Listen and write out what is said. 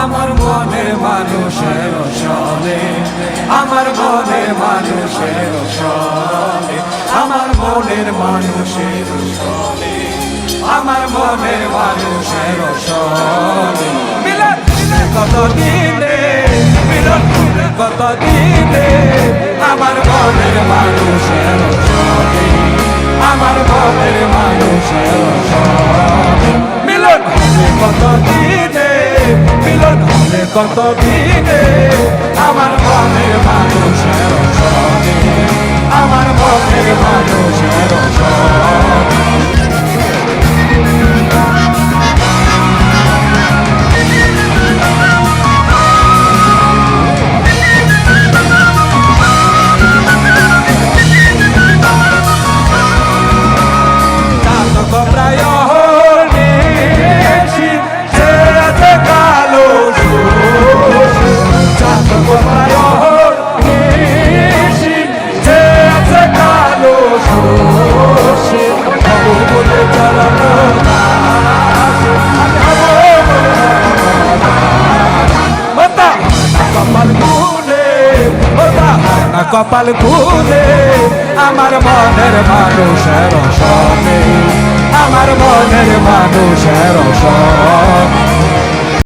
আমার মনের মানুষের সনে, আমার মনের মানুষের সনে, আমার মনের মানুষের সনে, আমার মনের মানুষের সনে। মিলন কত দিনে, মিলন কত দিনে, আমার মনের মানুষের সনে, আমার মনের মানুষের সনে। মিলন কত দিনে, মিলন হলে কত দিনে, আমার মনের মানুষের সনে, আমার মনের মানুষের সনে। কপাল খুলে আমার মনের মানুষের সনে, আমার মনের মানুষের সনে।